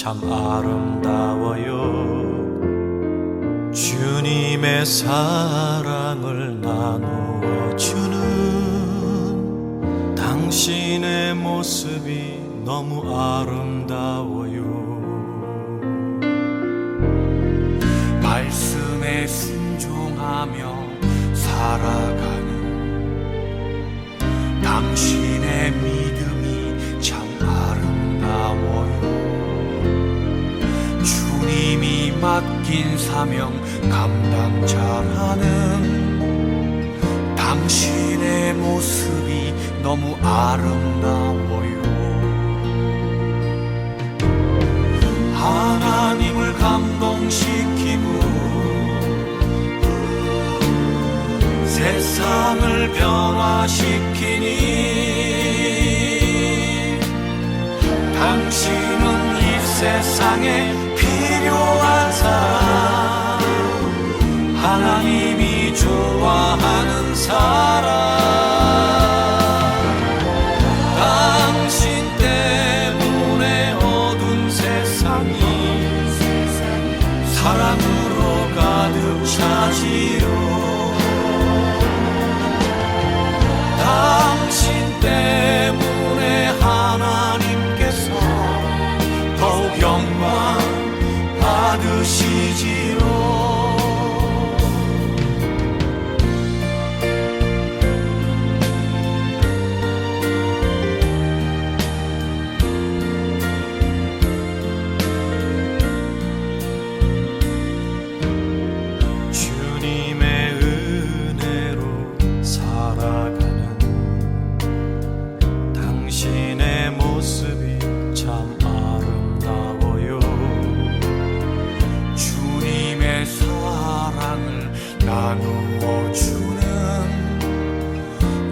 참 아름다워요. 주님의 사랑을 나누어 주는 당신의 모습이 너무 아름다워요. 말씀에 순종하며 살아가는 당신의 믿음이 참 아름다워요. 주님이 맡긴 사명 감당 잘하는 당신의 모습이 너무 아름다워요. 하나님을 감동시키고 세상을 변화시키니 당신은 이 세상에 필요한 사람, 하나님이 좋아하는 사람. 당신 때문에 어두운 세상이 사랑으로 가득 차지요. 당신 때문에 하나님께서 더욱 영광 받으시지요. 주님의 은혜로 살아가는 당신의 모습이 참 아름다워요. 주님의 사랑을 나누어 주는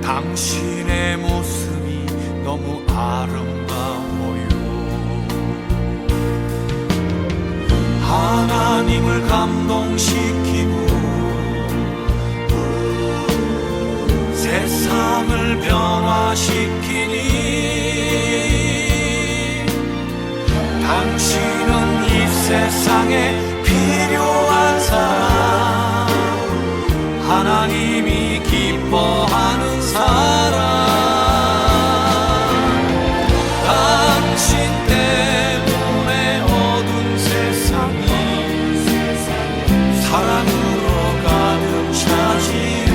당신의 모습이 너무 아름다워요. 하나님을 감동시키고 세상을 변화시키니 당신은 이 세상에 필요한 사람, 하나님이 기뻐하는 사람. 당신 때문에 어두운 세상이 사랑으로 가득 차지요.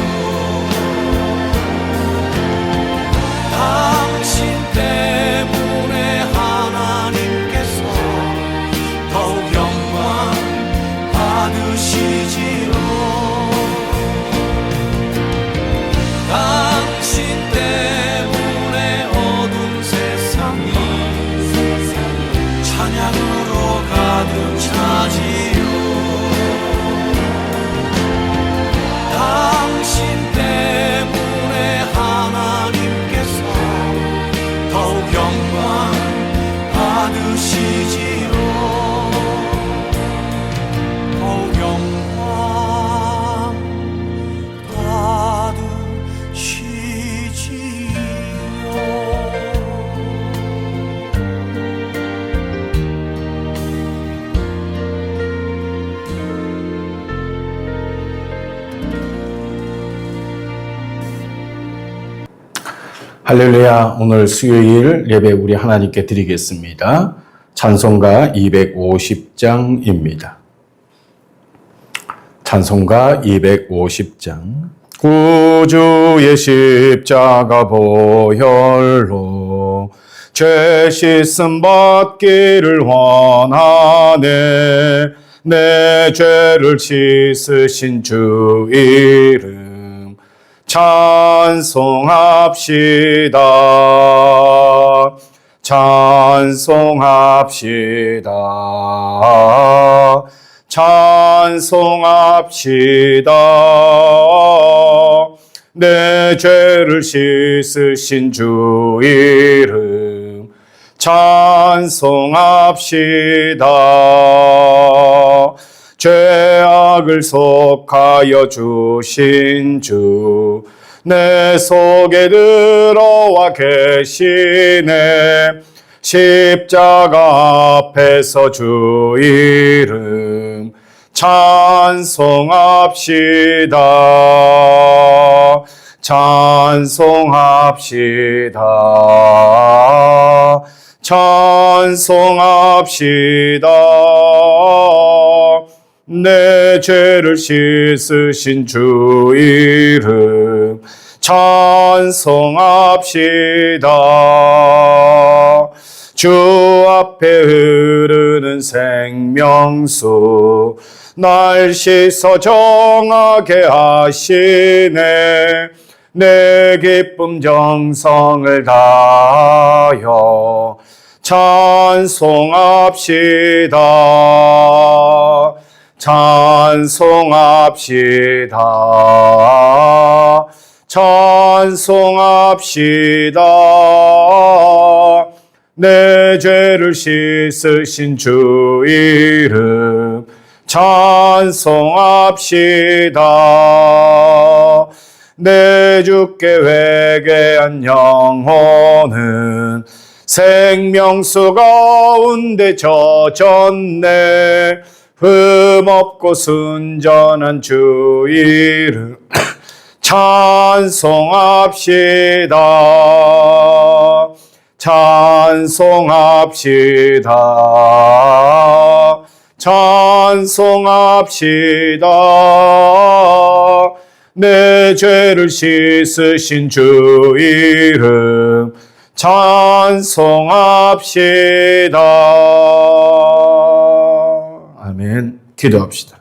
당신 때문에 하나님께서 더욱 영광 받으시지요. 당신 때문에 어두운 세상이 찬양으로 가득 차지요. 당신 때문에 하나님께서 더욱 영광 받으시지요. 더욱 영광 받으시지요. 할렐루야. 오늘 수요일 예배 우리 하나님께 드리겠습니다. 찬송가 250장입니다. 찬송가 250장. 구주의 십자가 보혈로 죄 씻음 받기를 원하네. 내 죄를 씻으신 주 이름 찬송합시다. 찬송합시다. 찬송합시다. 내 죄를 씻으신 주 이름 찬송합시다. 죄악을 속하여 주신 주 내 속에 들어와 계시네. 십자가 앞에서 주 이름 찬송합시다. 찬송합시다. 찬송합시다. 내 죄를 씻으신 주 이름 찬송합시다. 주 앞에 흐르는 생명수 날 씻어 정하게 하시네. 내 기쁨 정성을 다하여 찬송합시다. 찬송합시다. 찬송합시다. 내 죄를 씻으신 주 이름 찬송합시다. 내 주께 회개한 영혼은 생명수 가운데 젖었네. 흠없고 순전한 주 이름 찬송합시다. 찬송합시다. 찬송합시다. 내 죄를 씻으신 주 이름 찬송합시다. 아멘. 기도합시다.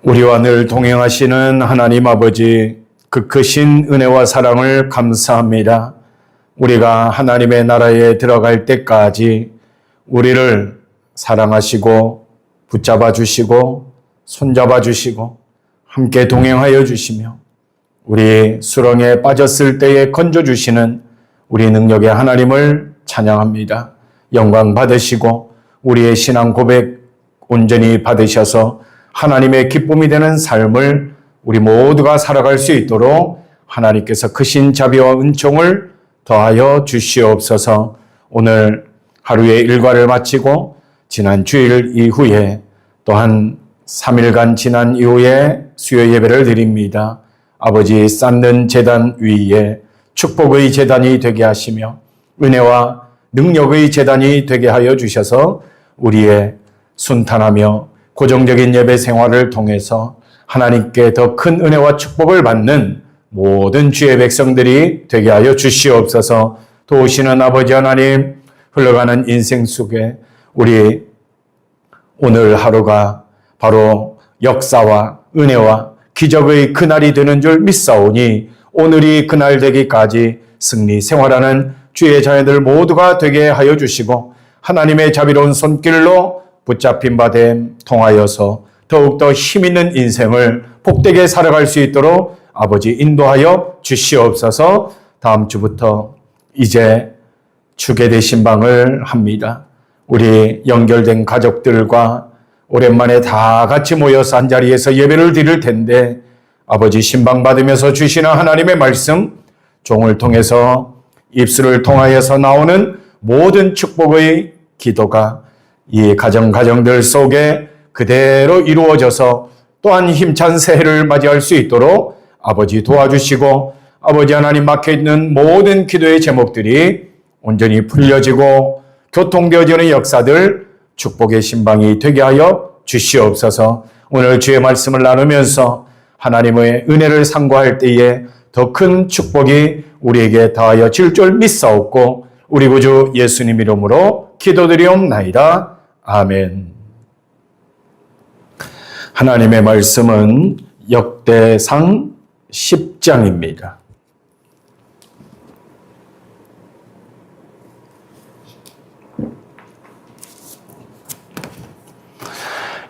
우리와 늘 동행하시는 하나님 아버지, 그 크신 은혜와 사랑을 감사합니다. 우리가 하나님의 나라에 들어갈 때까지 우리를 사랑하시고 붙잡아 주시고 손잡아 주시고 함께 동행하여 주시며 우리 수렁에 빠졌을 때에 건져주시는 우리 능력의 하나님을 찬양합니다. 영광 받으시고 우리의 신앙 고백 온전히 받으셔서 하나님의 기쁨이 되는 삶을 우리 모두가 살아갈 수 있도록 하나님께서 크신 자비와 은총을 더하여 주시옵소서. 오늘 하루의 일과를 마치고 지난 주일 이후에 또한 3일간 지난 이후에 수요 예배를 드립니다. 아버지 쌓는 제단 위에 축복의 제단이 되게 하시며 은혜와 능력의 제단이 되게 하여 주셔서 우리의 순탄하며 고정적인 예배 생활을 통해서 하나님께 더 큰 은혜와 축복을 받는 모든 주의 백성들이 되게 하여 주시옵소서. 도우시는 아버지 하나님, 흘러가는 인생 속에 우리 오늘 하루가 바로 역사와 은혜와 기적의 그날이 되는 줄 믿사오니 오늘이 그날 되기까지 승리 생활하는 주의 자녀들 모두가 되게 하여 주시고 하나님의 자비로운 손길로 붙잡힌 바됨 통하여서 더욱더 힘있는 인생을 복되게 살아갈 수 있도록 아버지 인도하여 주시옵소서. 다음 주부터 이제 주게 되신 방을 합니다. 우리 연결된 가족들과 오랜만에 다 같이 모여서 한자리에서 예배를 드릴 텐데 아버지 신방 받으면서 주시는 하나님의 말씀 종을 통해서 입술을 통하여서 나오는 모든 축복의 기도가 이 가정들 속에 그대로 이루어져서 또한 힘찬 새해를 맞이할 수 있도록 아버지 도와주시고 아버지 하나님 막혀있는 모든 기도의 제목들이 온전히 풀려지고 교통되어지는 역사들 축복의 신방이 되게 하여 주시옵소서. 오늘 주의 말씀을 나누면서 하나님의 은혜를 상고할 때에 더 큰 축복이 우리에게 더하여 질 줄 믿사옵고 우리 구주 예수님 이름으로 기도드리옵나이다. 아멘. 하나님의 말씀은 역대상 10장입니다.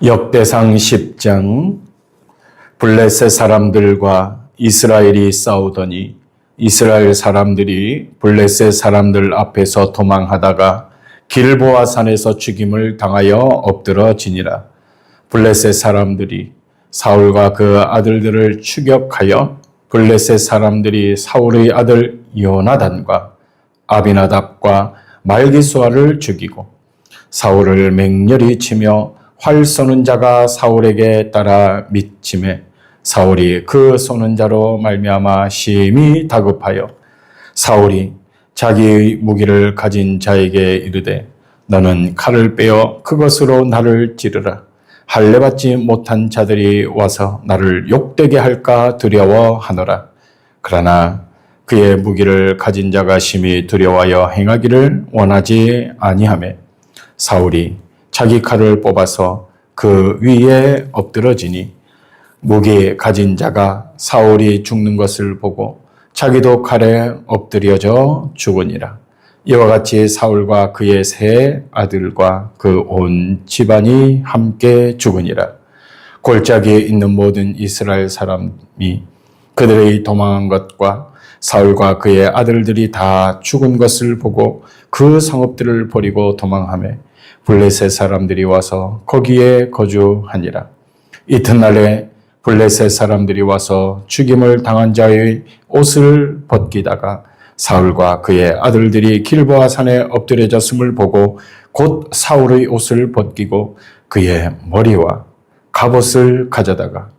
역대상 10장. 블레셋 사람들과 이스라엘이 싸우더니 이스라엘 사람들이 블레셋 사람들 앞에서 도망하다가 길보아 산에서 죽임을 당하여 엎드러지니라. 블레셋 사람들이 사울과 그 아들들을 추격하여 블레셋 사람들이 사울의 아들 요나단과 아비나답과 말기수아를 죽이고 사울을 맹렬히 치며 활 쏘는 자가 사울에게 따라 미침해 사울이 그 쏘는 자로 말미암아 심히 다급하여 사울이 자기의 무기를 가진 자에게 이르되 너는 칼을 빼어 그것으로 나를 찌르라. 할례받지 못한 자들이 와서 나를 욕되게 할까 두려워하노라. 그러나 그의 무기를 가진 자가 심히 두려워하여 행하기를 원하지 아니하매 사울이 자기 칼을 뽑아서 그 위에 엎드러지니 무기 가진 자가 사울이 죽는 것을 보고 자기도 칼에 엎드려져 죽으니라. 이와 같이 사울과 그의 세 아들과 그 온 집안이 함께 죽으니라. 골짜기에 있는 모든 이스라엘 사람이 그들의 도망한 것과 사울과 그의 아들들이 다 죽은 것을 보고 그 성읍들을 버리고 도망하며 블레셋 사람들이 와서 거기에 거주하니라. 이튿날에 블레셋 사람들이 와서 죽임을 당한 자의 옷을 벗기다가 사울과 그의 아들들이 길보아 산에 엎드려졌음을 보고 곧 사울의 옷을 벗기고 그의 머리와 갑옷을 가져다가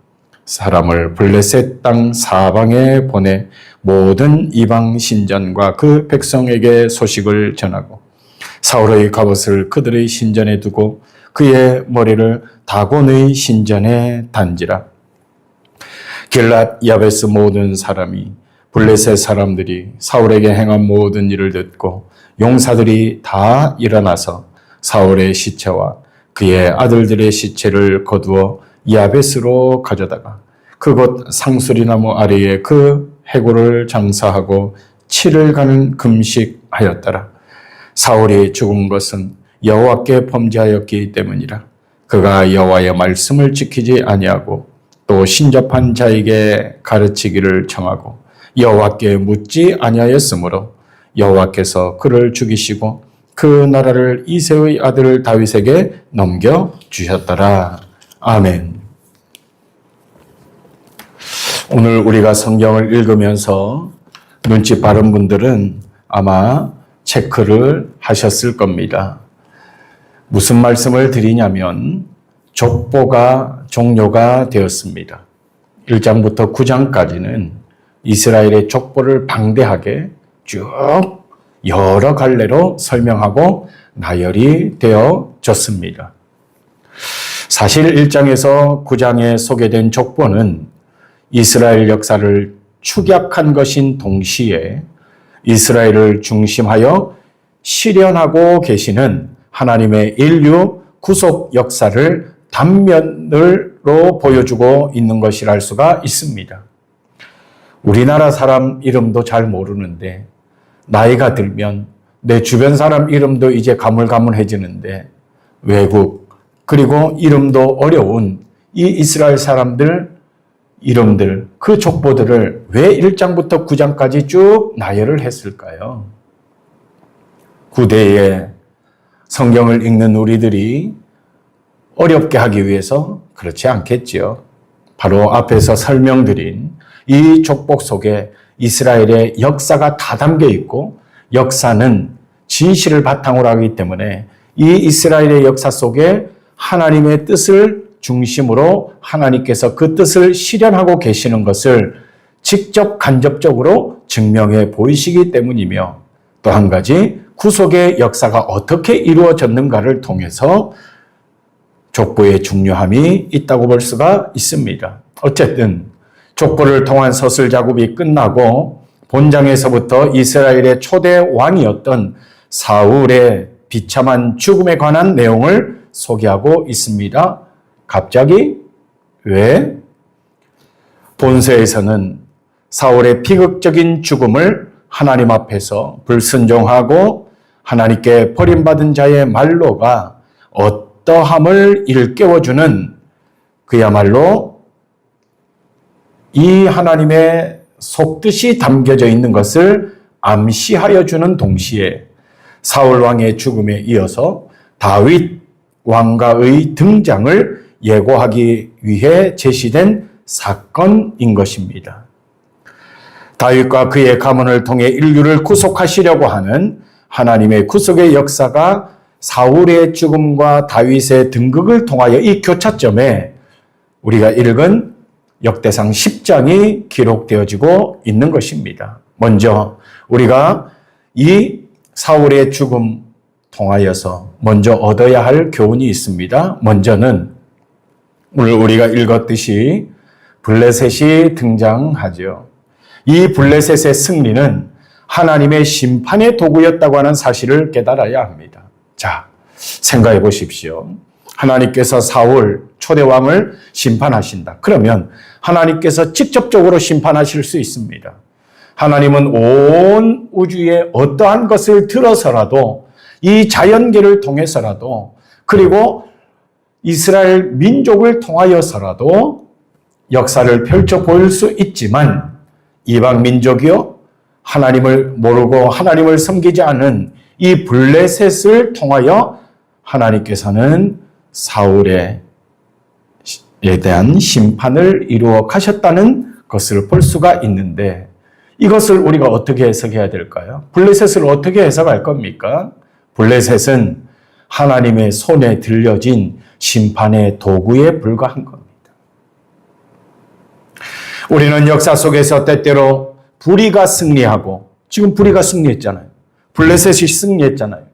사람을 블레셋 땅 사방에 보내 모든 이방 신전과 그 백성에게 소식을 전하고 사울의 갑옷을 그들의 신전에 두고 그의 머리를 다곤의 신전에 단지라. 길랏 야베스 모든 사람이 블레셋 사람들이 사울에게 행한 모든 일을 듣고 용사들이 다 일어나서 사울의 시체와 그의 아들들의 시체를 거두어 야베스로 가져다가 그곳 상수리나무 아래에 그 해골을 장사하고 7일간은 금식하였더라. 사울이 죽은 것은 여호와께 범죄하였기 때문이라. 그가 여호와의 말씀을 지키지 아니하고 또 신접한 자에게 가르치기를 청하고 여호와께 묻지 아니하였으므로 여호와께서 그를 죽이시고 그 나라를 이새의 아들 다윗에게 넘겨 주셨더라. 아멘. 오늘 우리가 성경을 읽으면서 눈치 빠른 분들은 아마 체크를 하셨을 겁니다. 무슨 말씀을 드리냐면 족보가 종료가 되었습니다. 1장부터 9장까지는 이스라엘의 족보를 방대하게 쭉 여러 갈래로 설명하고 나열이 되어졌습니다. 사실 1장에서 9장에 소개된 족보는 이스라엘 역사를 축약한 것인 동시에 이스라엘을 중심하여 실현하고 계시는 하나님의 인류 구속 역사를 단면으로 보여주고 있는 것이라 할 수가 있습니다. 우리나라 사람 이름도 잘 모르는데 나이가 들면 내 주변 사람 이름도 이제 가물가물해지는데 외국 그리고 이름도 어려운 이 이스라엘 사람들 이름들 그 족보들을 왜 1장부터 9장까지 쭉 나열을 했을까요? 구대에 성경을 읽는 우리들이 어렵게 하기 위해서 그렇지 않겠지요. 바로 앞에서 설명드린 이 족보 속에 이스라엘의 역사가 다 담겨 있고 역사는 진실을 바탕으로 하기 때문에 이 이스라엘의 역사 속에 하나님의 뜻을 중심으로 하나님께서 그 뜻을 실현하고 계시는 것을 직접 간접적으로 증명해 보이시기 때문이며 또 한 가지 구속의 역사가 어떻게 이루어졌는가를 통해서 족보의 중요함이 있다고 볼 수가 있습니다. 어쨌든 족보를 통한 서술 작업이 끝나고 본장에서부터 이스라엘의 초대 왕이었던 사울의 비참한 죽음에 관한 내용을 소개하고 있습니다. 갑자기 왜? 본서에서는 사울의 비극적인 죽음을 하나님 앞에서 불순종하고 하나님께 버림받은 자의 말로가 어떠함을 일깨워주는 그야말로 이 하나님의 속뜻이 담겨져 있는 것을 암시하여 주는 동시에 사울 왕의 죽음에 이어서 다윗 왕가의 등장을 예고하기 위해 제시된 사건인 것입니다. 다윗과 그의 가문을 통해 인류를 구속하시려고 하는 하나님의 구속의 역사가 사울의 죽음과 다윗의 등극을 통하여 이 교차점에 우리가 읽은 역대상 10장이 기록되어지고 있는 것입니다. 먼저 우리가 이 사울의 죽음 통하여서 먼저 얻어야 할 교훈이 있습니다. 먼저는 오늘 우리가 읽었듯이 블레셋이 등장하죠. 이 블레셋의 승리는 하나님의 심판의 도구였다고 하는 사실을 깨달아야 합니다. 자, 생각해 보십시오. 하나님께서 사울 초대왕을 심판하신다. 그러면 하나님께서 직접적으로 심판하실 수 있습니다. 하나님은 온 우주의 어떠한 것을 들어서라도 이 자연계를 통해서라도 그리고 이스라엘 민족을 통하여서라도 역사를 펼쳐 보일 수 있지만 이방 민족이요 하나님을 모르고 하나님을 섬기지 않은 이 블레셋을 통하여 하나님께서는 사울에 대한 심판을 이루어 가셨다는 것을 볼 수가 있는데 이것을 우리가 어떻게 해석해야 될까요? 블레셋을 어떻게 해석할 겁니까? 블레셋은 하나님의 손에 들려진 심판의 도구에 불과한 겁니다. 우리는 역사 속에서 때때로 불의가 승리하고 지금 불의가 승리했잖아요. 블레셋이 승리했잖아요.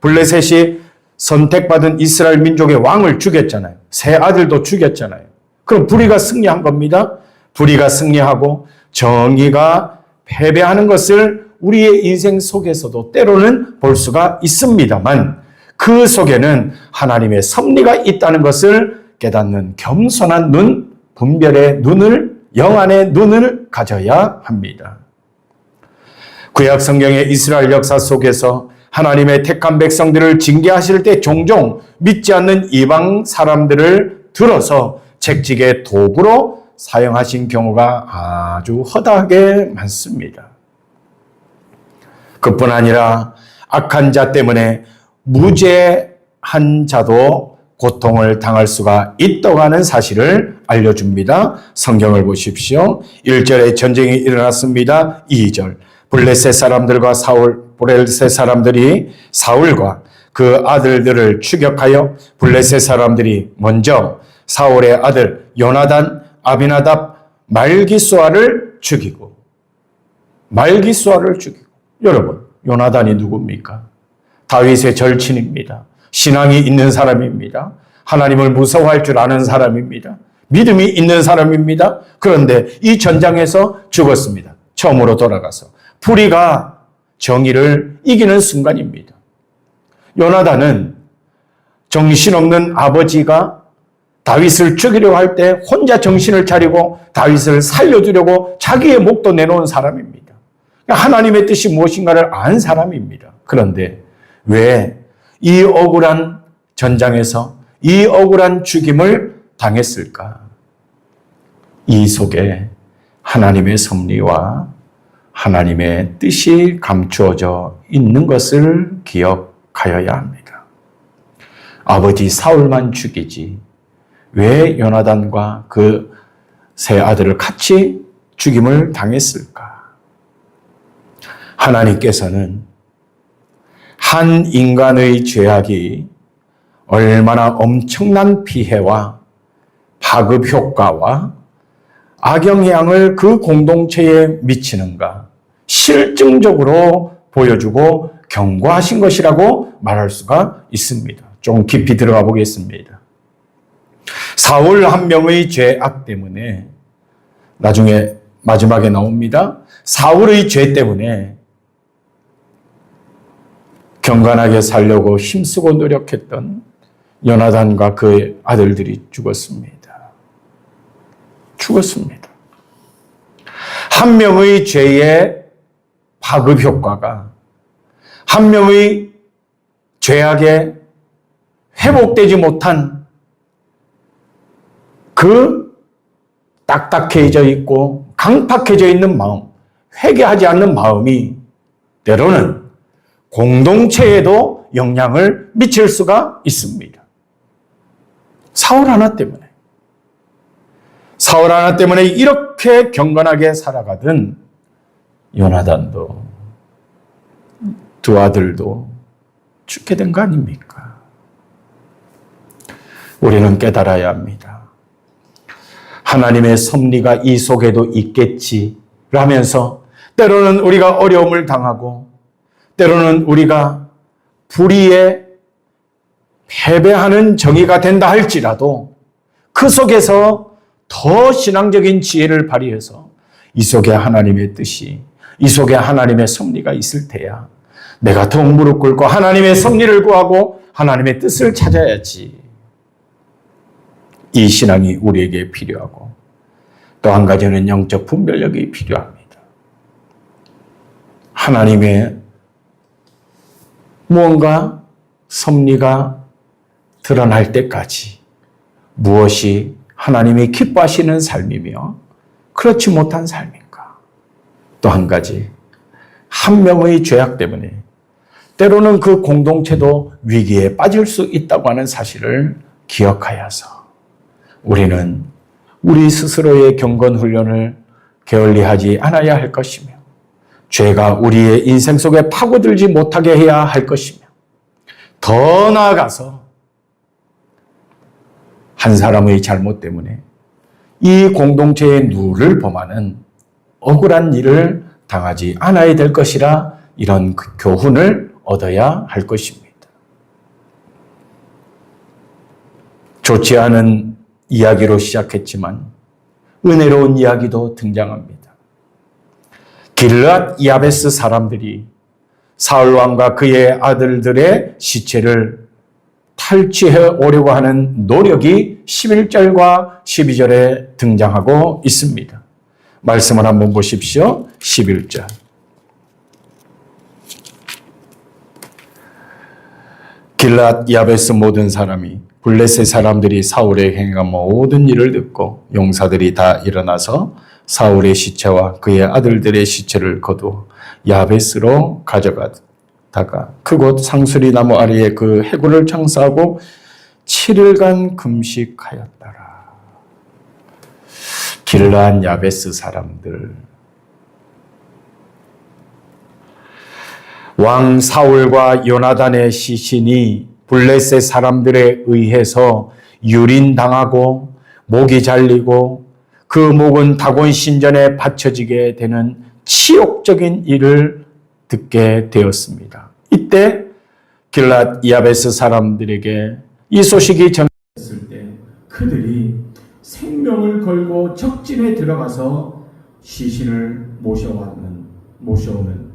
블레셋이 선택받은 이스라엘 민족의 왕을 죽였잖아요. 세 아들도 죽였잖아요. 그럼 불의가 승리한 겁니다. 불의가 승리하고 정의가 패배하는 것을 우리의 인생 속에서도 때로는 볼 수가 있습니다만 그 속에는 하나님의 섭리가 있다는 것을 깨닫는 겸손한 눈, 분별의 눈을, 영안의 눈을 가져야 합니다. 구약 성경의 이스라엘 역사 속에서 하나님의 택한 백성들을 징계하실 때 종종 믿지 않는 이방 사람들을 들어서 책직의 도구로 사용하신 경우가 아주 허다하게 많습니다. 그뿐 아니라 악한 자 때문에 무죄한 자도 고통을 당할 수가 있다고 하는 사실을 알려줍니다. 성경을 보십시오. 1절에 전쟁이 일어났습니다. 2절 블레셋 사람들과 블레셋 사람들이 사울과 그 아들들을 추격하여 블레셋 사람들이 먼저 사울의 아들 요나단, 아비나답, 말기수아를 죽이고 여러분 요나단이 누굽니까? 다윗의 절친입니다. 신앙이 있는 사람입니다. 하나님을 무서워할 줄 아는 사람입니다. 믿음이 있는 사람입니다. 그런데 이 전장에서 죽었습니다. 처음으로 돌아가서 불의가 정의를 이기는 순간입니다. 요나단은 정신없는 아버지가 다윗을 죽이려고 할 때 혼자 정신을 차리고 다윗을 살려주려고 자기의 목도 내놓은 사람입니다. 하나님의 뜻이 무엇인가를 안 사람입니다. 그런데 왜 이 억울한 전장에서 이 억울한 죽임을 당했을까? 이 속에 하나님의 섭리와 하나님의 뜻이 감추어져 있는 것을 기억하여야 합니다. 아버지 사울만 죽이지 왜 요나단과 그 세 아들을 같이 죽임을 당했을까? 하나님께서는 한 인간의 죄악이 얼마나 엄청난 피해와 파급 효과와 악영향을 그 공동체에 미치는가 실증적으로 보여주고 경고하신 것이라고 말할 수가 있습니다. 좀 깊이 들어가 보겠습니다. 사울 한 명의 죄악 때문에 나중에 마지막에 나옵니다. 사울의 죄 때문에 경건하게 살려고 힘쓰고 노력했던 요나단과 그의 아들들이 죽었습니다. 한 명의 죄의 파급 효과가 한 명의 죄악에 회복되지 못한 그 딱딱해져 있고 강팍해져 있는 마음, 회개하지 않는 마음이 때로는 공동체에도 영향을 미칠 수가 있습니다. 사울 하나 때문에 이렇게 경건하게 살아가던 요나단도 두 아들도 죽게 된 거 아닙니까? 우리는 깨달아야 합니다. 하나님의 섭리가 이 속에도 있겠지 라면서 때로는 우리가 어려움을 당하고 때로는 우리가 불의에 패배하는 정의가 된다 할지라도 그 속에서 더 신앙적인 지혜를 발휘해서 이 속에 하나님의 뜻이, 이 속에 하나님의 섭리가 있을 때야 내가 더 무릎 꿇고 하나님의 섭리를 구하고 하나님의 뜻을 찾아야지. 이 신앙이 우리에게 필요하고 또 한 가지는 영적 분별력이 필요합니다. 하나님의 무언가 섭리가 드러날 때까지 무엇이 하나님이 기뻐하시는 삶이며 그렇지 못한 삶인가. 또 한 가지, 한 명의 죄악 때문에 때로는 그 공동체도 위기에 빠질 수 있다고 하는 사실을 기억하여서 우리는 우리 스스로의 경건 훈련을 게을리하지 않아야 할 것이며 죄가 우리의 인생 속에 파고들지 못하게 해야 할 것이며 더 나아가서 한 사람의 잘못 때문에 이 공동체의 누를 범하는 억울한 일을 당하지 않아야 될 것이라 이런 교훈을 얻어야 할 것입니다. 좋지 않은 이야기로 시작했지만 은혜로운 이야기도 등장합니다. 길앗 야베스 사람들이 사울 왕과 그의 아들들의 시체를 탈취해 오려고 하는 노력이 11절과 12절에 등장하고 있습니다. 말씀을 한번 보십시오. 11절. 길앗 야베스 모든 사람이 블레셋 사람들이 사울의 행한 모든 일을 듣고 용사들이 다 일어나서 사울의 시체와 그의 아들들의 시체를 거두어 야베스로 가져가다가 그곳 상수리 나무 아래에 그 해골을 장사하고 7일간 금식하였더라. 길앗 야베스 사람들, 왕 사울과 요나단의 시신이 블레셋 사람들에 의해서 유린당하고 목이 잘리고 그 목은 다곤 신전에 바쳐지게 되는 치욕적인 일을 듣게 되었습니다. 이때 길앗 야베스 사람들에게 이 소식이 전했을 때 그들이 생명을 걸고 적진에 들어가서 시신을 모셔오는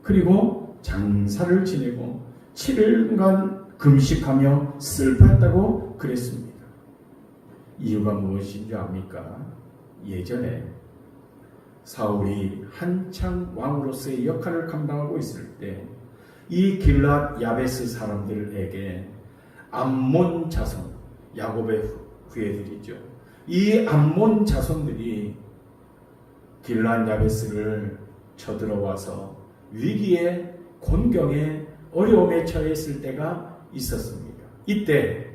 그리고 장사를 지내고 7일간 금식하며 슬펐다고 그랬습니다. 이유가 무엇인 줄 압니까? 예전에 사울이 한창 왕으로서의 역할을 감당하고 있을 때 이 길앗 야베스 사람들에게 암몬 자손, 야곱의 후예들이죠. 이 암몬 자손들이 길앗 야베스를 쳐들어와서 위기에 곤경에 어려움에 처했을 때가 있었습니다. 이때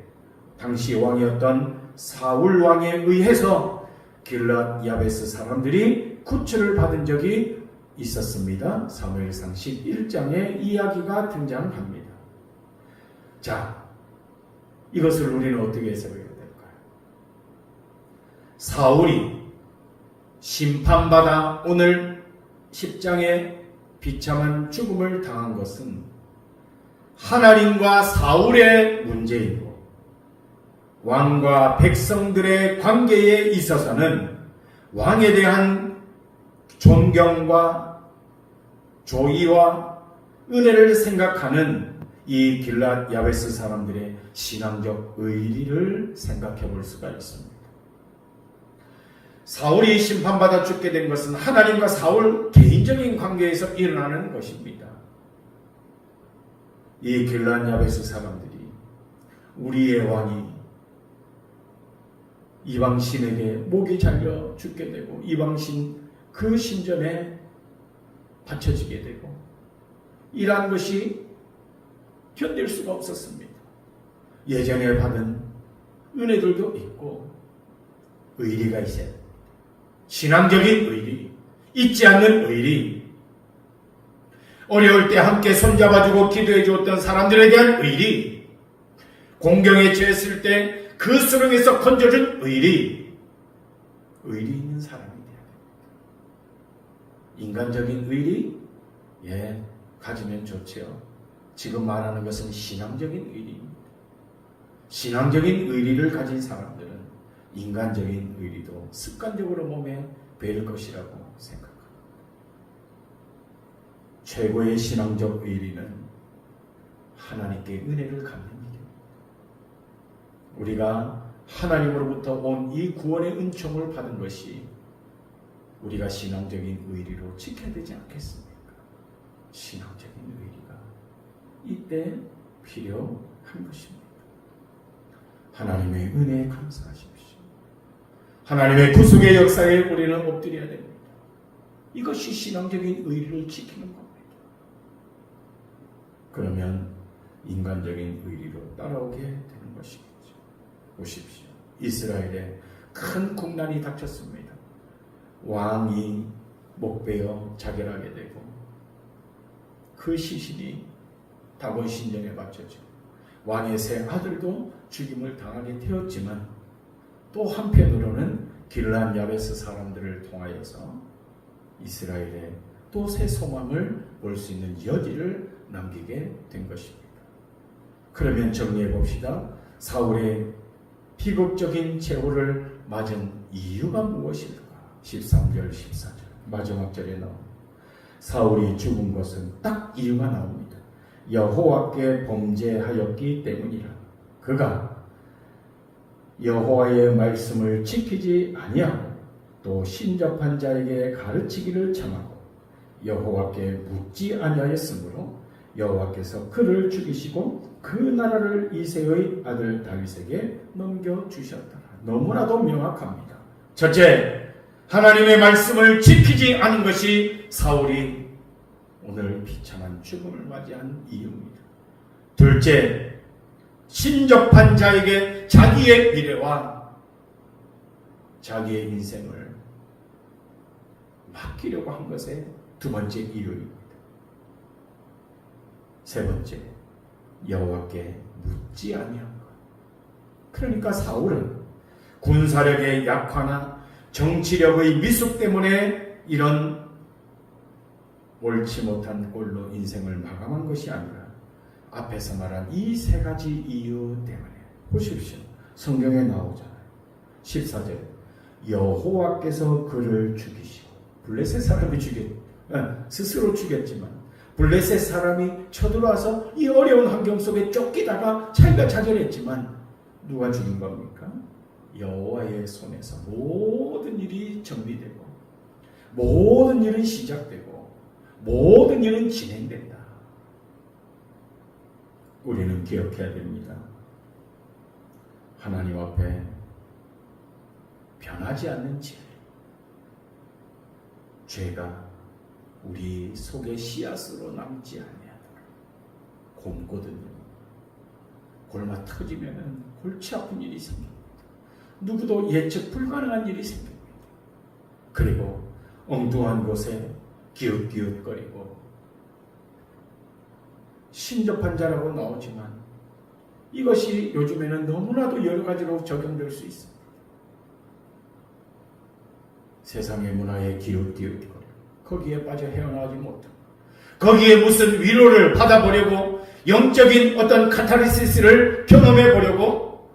당시 왕이었던 사울 왕에 의해서 길앗 야베스 사람들이 구출을 받은 적이 있었습니다. 사무엘상 11장에 이야기가 등장합니다. 자, 이것을 우리는 어떻게 해석해야 될까요? 사울이 심판받아 오늘 10장에 비참한 죽음을 당한 것은 하나님과 사울의 문제이고 왕과 백성들의 관계에 있어서는 왕에 대한 존경과 조의와 은혜를 생각하는 이 길앗 야베스 사람들의 신앙적 의리를 생각해 볼 수가 있습니다. 사울이 심판받아 죽게 된 것은 하나님과 사울 개인적인 관계에서 일어나는 것입니다. 이 길앗 야베스 사람들이 우리의 왕이 이방신에게 목이 잘려 죽게 되고 이방신 그 신전에 바쳐지게 되고 이러한 것이 견딜 수가 없었습니다. 예전에 받은 은혜들도 있고 의리가 있어요. 신앙적인 의리, 잊지 않는 의리, 어려울 때 함께 손잡아주고 기도해 주었던 사람들에 대한 의리, 공경에 처했을 때 그 수렁에서 건져준 의리 있는 사람이 돼야 됩니다. 인간적인 의리? 예, 가지면 좋지요. 지금 말하는 것은 신앙적인 의리입니다. 신앙적인 의리를 가진 사람들은 인간적인 의리도 습관적으로 몸에 배일 것이라고 생각합니다. 최고의 신앙적 의리는 하나님께 은혜를 갚는 일입니다. 우리가 하나님으로부터 온 이 구원의 은총을 받은 것이 우리가 신앙적인 의리로 지켜야 되지 않겠습니까? 신앙적인 의리가 이때 필요한 것입니다. 하나님의 은혜에 감사하십시오. 하나님의 구속의 역사에 우리는 엎드려야 됩니다. 이것이 신앙적인 의리를 지키는 겁니다. 그러면 인간적인 의리로 따라오게 되는 것이겠죠. 보십시오. 이스라엘에 큰 국난이 닥쳤습니다. 왕이 목베어 자결하게 되고 그 시신이 다곤 신전에 바쳐지고 왕의 세 아들도 죽임을 당하게 되었지만 또 한편으로는 길르앗 야베스 사람들을 통하여서 이스라엘에 또 새 소망을 볼 수 있는 여지를 남기게 된 것입니다. 그러면 정리해 봅시다. 사울의 비극적인 제호를 맞은 이유가 무엇일까? 13절, 14절 마지막 절에 나옵니다. 사울이 죽은 것은 딱 이유가 나옵니다. 여호와께 범죄하였기 때문이라. 그가 여호와의 말씀을 지키지 아니하고 또 신접한 자에게 가르치기를 청하고 여호와께 묻지 아니하였으므로 여호와께서 그를 죽이시고 그 나라를 이새의 아들 다윗에게 넘겨주셨더라. 너무나도 명확합니다. 첫째, 하나님의 말씀을 지키지 않은 것이 사울이 오늘 비참한 죽음을 맞이한 이유입니다. 둘째, 신접한 자에게 자기의 미래와 자기의 인생을 맡기려고 한 것의 두 번째 이유입니다. 세 번째, 여호와께 묻지 아니한 것. 그러니까 사울은 군사력의 약화나 정치력의 미숙 때문에 이런 옳지 못한 꼴로 인생을 마감한 것이 아니라 앞에서 말한 이 세 가지 이유 때문에 보십시오. 성경에 나오잖아요. 14절 여호와께서 그를 죽이시고 블레셋 사람이 스스로 죽였지만 블레셋 사람이 쳐들어와서 이 어려운 환경 속에 쫓기다가 자기가 자결했지만 누가 죽인 겁니까? 여호와의 손에서 모든 일이 정리되고 모든 일은 시작되고 모든 일은 진행된다. 우리는 기억해야 됩니다. 하나님 앞에 변하지 않는 죄가 우리 속에 씨앗으로 남지 아니하도록 곰거든요. 골마 터지면은 골치 아픈 일이 생깁니다. 누구도 예측 불가능한 일이 생깁니다. 그리고 엉뚱한 곳에 기웃기웃거리고 신접한 자라고 나오지만 이것이 요즘에는 너무나도 여러 가지로 적용될 수 있습니다. 세상의 문화에 기웃기웃거리고 거기에 빠져 헤어나오지 못하고 거기에 무슨 위로를 받아보려고 영적인 어떤 카타르시스를 경험해 보려고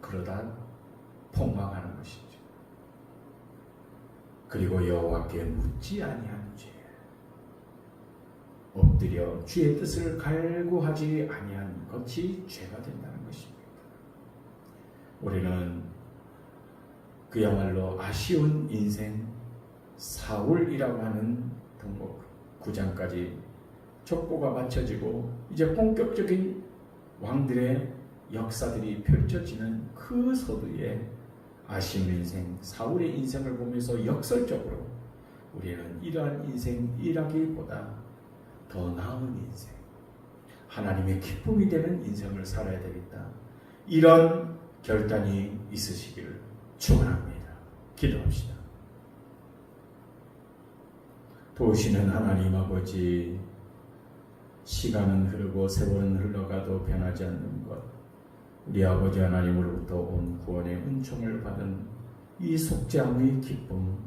그러다 폭망하는 것이죠. 그리고 여호와께 묻지 아니한 죄, 엎드려 주의 뜻을 갈구하지 아니한 것이 죄가 된다는 것입니다. 우리는 그야말로 아쉬운 인생 사울이라고 하는 등록 9장까지 족보가 맞춰지고 이제 본격적인 왕들의 역사들이 펼쳐지는 그 서두에 아쉬운 인생 사울의 인생을 보면서 역설적으로 우리는 이러한 인생이라기보다 더 나은 인생, 하나님의 기쁨이 되는 인생을 살아야 되겠다. 이런 결단이 있으시기를 축원합니다. 기도합시다. 도우시는 하나님 아버지, 시간은 흐르고 세월은 흘러가도 변하지 않는 것, 우리 아버지 하나님으로부터 온 구원의 은총을 받은 이 속죄함의 기쁨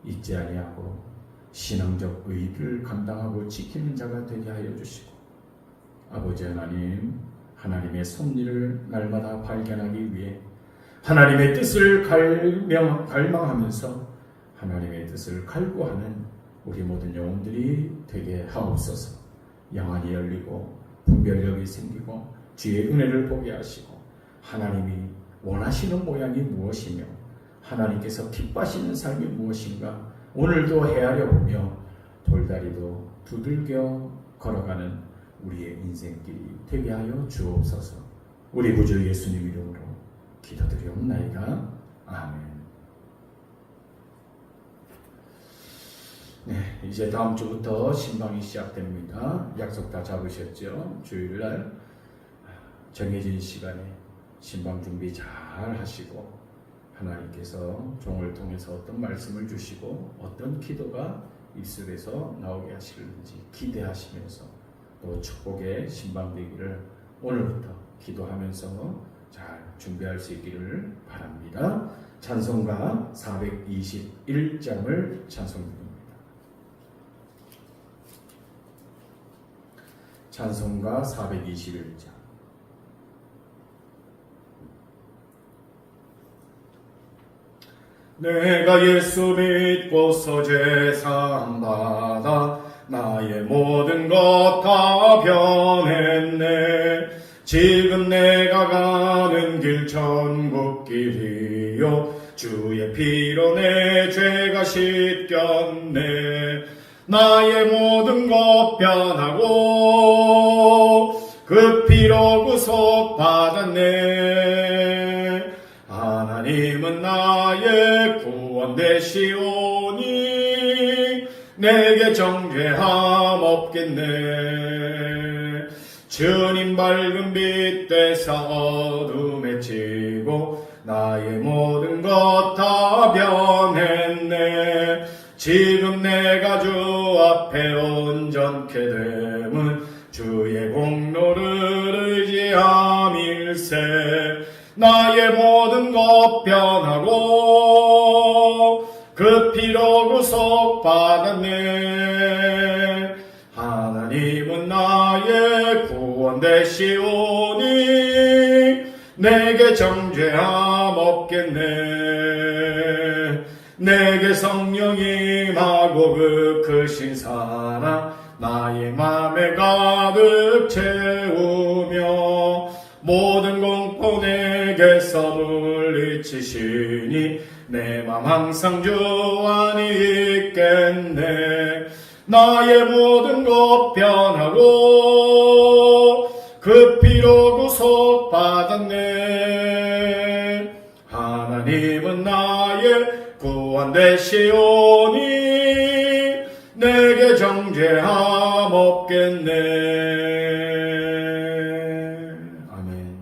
잊지 아니하고 신앙적 의의를 감당하고 지키는 자가 되게 하여 주시고, 아버지 하나님, 하나님의 섭리를 날마다 발견하기 위해 하나님의 뜻을 갈망하면서 하나님의 뜻을 갈구하는 우리 모든 영혼들이 되게 하옵소서. 영안이 열리고 분별력이 생기고 주의 은혜를 보게 하시고, 하나님이 원하시는 모양이 무엇이며 하나님께서 기뻐하시는 삶이 무엇인가 오늘도 헤아려 보며 돌다리도 두들겨 걸어가는 우리의 인생길이 되게 하여 주옵소서. 우리 구주 예수님 이름으로 기도드리옵나이다. 아멘. 네, 이제 다음 주부터 신방이 시작됩니다. 약속 다 잡으셨죠? 주일날 정해진 시간에 신방 준비 잘 하시고, 하나님께서 종을 통해서 어떤 말씀을 주시고 어떤 기도가 입술에서 나오게 하시는지 기대하시면서 또 축복의 신방 되기를 오늘부터 기도하면서 잘 준비할 수 있기를 바랍니다. 찬송가 421장을 찬송드립니다. 찬송가 421장. 내가 예수 믿고서 제사함 받아 나의 모든 것 다 변했네. 지금 내가 가는 길 천국길이요, 주의 피로 내 죄가 씻겼네. 나의 모든 것 변하고 그 피로 구속받았네. 하나님은 나의 구원 되시오니 내게 정죄함 없겠네. 주님 밝은 빛 되사 어둠에 치고 나의 모든 것 다 변했네. 지금 내가 주 앞에 온전케 됨은 주의 공로를 의지함일세. 나의 모든 것 변하고 그 피로 구속받았네. 하나님은 나의 구원 되시오니 내게 정죄함 없겠네. 내게 성령이 임하고 그 크신 사랑 나의 맘에 가득 채우며 모든 공포 내게서 물리치시니 내 맘 항상 주 안에 있겠네. 나의 모든 것 변하고 그 피로 구속받았네. 하나님은 나의 구원 되시오니 내게 정죄함 없겠네. 아멘.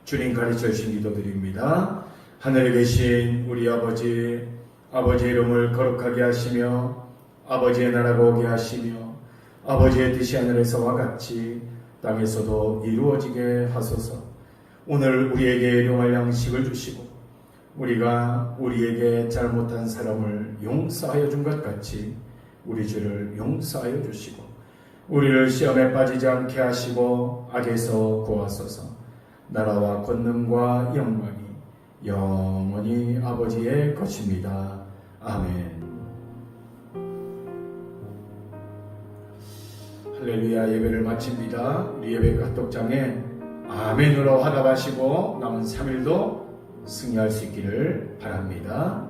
주님 가르쳐 주신 기도드립니다. 하늘에 계신 우리 아버지, 아버지의 이름을 거룩하게 하시며 아버지의 나라가 오게 하시며 아버지의 뜻이 하늘에서와 같이 땅에서도 이루어지게 하소서. 오늘 우리에게 일용할 양식을 주시고 우리가 우리에게 잘못한 사람을 용서하여 준 것 같이 우리 죄를 용서하여 주시고 우리를 시험에 빠지지 않게 하시고 악에서 구하소서. 나라와 권능과 영광이 영원히 아버지의 것입니다. 아멘. 할렐루야. 예배를 마칩니다. 우리 예배 카톡장에 아멘으로 화답하시고 남은 3일도 승리할 수 있기를 바랍니다.